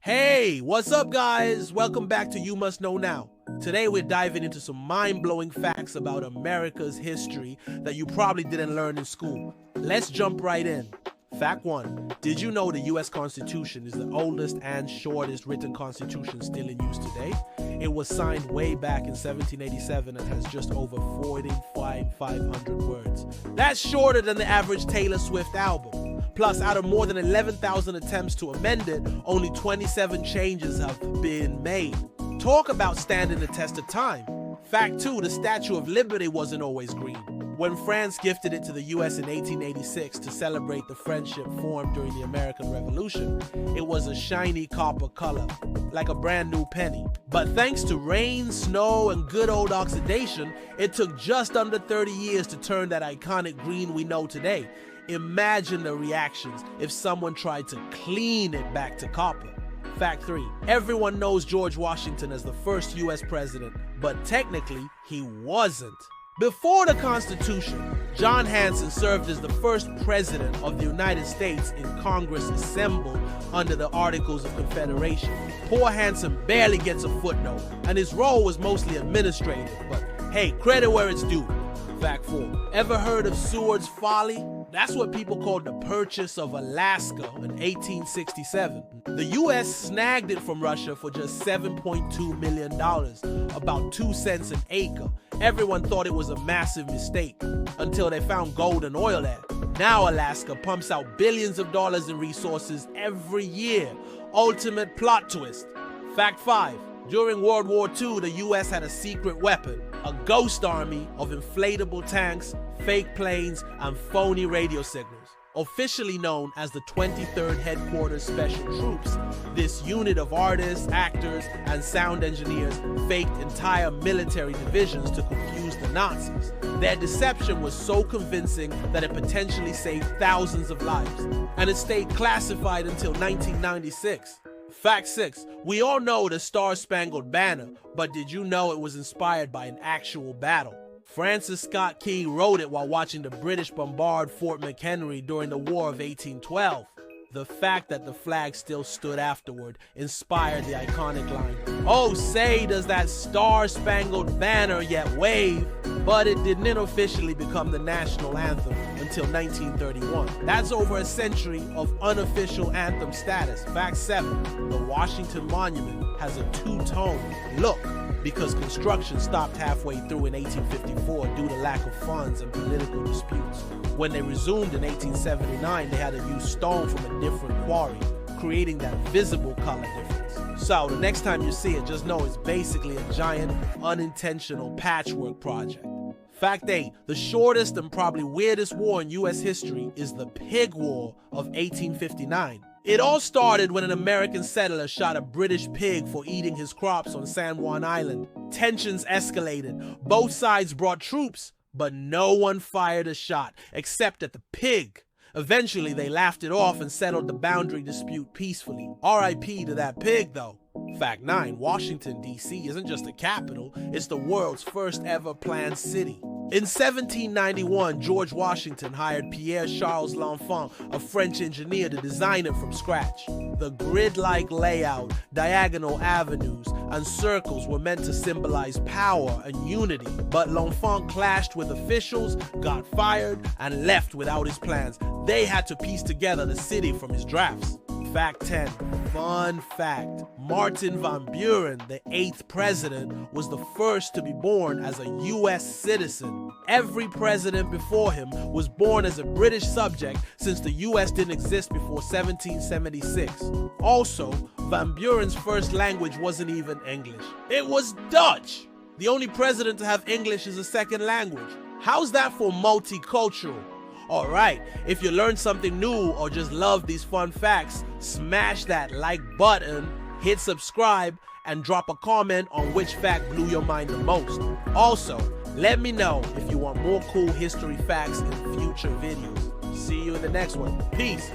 Hey, what's up guys? Welcome back to You Must Know Now. Today we're diving into some mind-blowing facts about America's history that you probably didn't learn in school. Let's jump right in. Fact 1. Did you know the US Constitution is the oldest and shortest written constitution still in use today? It was signed way back in 1787 and has just over 45,500 words. That's shorter than the average Taylor Swift album. Plus, out of more than 11,000 attempts to amend it, only 27 changes have been made. Talk about standing the test of time. Fact 2, the Statue of Liberty wasn't always green. When France gifted it to the US in 1886 to celebrate the friendship formed during the American Revolution, it was a shiny copper color, like a brand new penny. But thanks to rain, snow, and good old oxidation, it took just under 30 years to turn that iconic green we know today. Imagine the reactions if someone tried to clean it back to copper. Fact 3. Everyone knows George Washington as the first US president, but technically he wasn't. Before the Constitution, John Hanson served as the first president of the United States in Congress assembled under the Articles of Confederation. Poor Hanson barely gets a footnote, and his role was mostly administrative, but hey, credit where it's due. Fact 4. Ever heard of Seward's Folly? That's what people called the purchase of Alaska in 1867. The US snagged it from Russia for just $7.2 million, about 2 cents an acre. Everyone thought it was a massive mistake until they found gold and oil there. Now Alaska pumps out billions of dollars in resources every year. Ultimate plot twist. Fact 5. During World War II, the US had a secret weapon, a ghost army of inflatable tanks, fake planes, and phony radio signals. Officially known as the 23rd Headquarters Special Troops, this unit of artists, actors, and sound engineers faked entire military divisions to confuse the Nazis. Their deception was so convincing that it potentially saved thousands of lives, and it stayed classified until 1996. Fact 6. We all know the Star-Spangled Banner, but did you know it was inspired by an actual battle? Francis Scott Key wrote it while watching the British bombard Fort McHenry during the War of 1812. The fact that the flag still stood afterward inspired the iconic line, "Oh, say does that star-spangled banner yet wave?" But it didn't officially become the national anthem until 1931. That's over a century of unofficial anthem status. Fact 7. The Washington Monument has a two-tone look because construction stopped halfway through in 1854 due to lack of funds and political disputes. When they resumed in 1879, they had to use stone from a different quarry, creating that visible color difference. So the next time you see it, just know it's basically a giant unintentional patchwork project. Fact 8. The shortest and probably weirdest war in US history is the Pig War of 1859. It all started when an American settler shot a British pig for eating his crops on San Juan Island. Tensions escalated. Both sides brought troops, but no one fired a shot except at the pig. Eventually, they laughed it off and settled the boundary dispute peacefully. R.I.P. to that pig, though. Fact 9. Washington, D.C. isn't just a capital, it's the world's first ever planned city. In 1791, George Washington hired Pierre-Charles L'Enfant, a French engineer, to design it from scratch. The grid-like layout, diagonal avenues, and circles were meant to symbolize power and unity, but L'Enfant clashed with officials, got fired, and left without his plans. They had to piece together the city from his drafts. Fact 10. Fun fact. Martin Van Buren, the 8th president, was the first to be born as a US citizen. Every president before him was born as a British subject since the US didn't exist before 1776. Also, Van Buren's first language wasn't even English. It was Dutch! The only president to have English as a second language. How's that for multicultural? Alright, if you learned something new or just love these fun facts, smash that like button, hit subscribe, and drop a comment on which fact blew your mind the most. Also, let me know if you want more cool history facts in future videos. See you in the next one. Peace.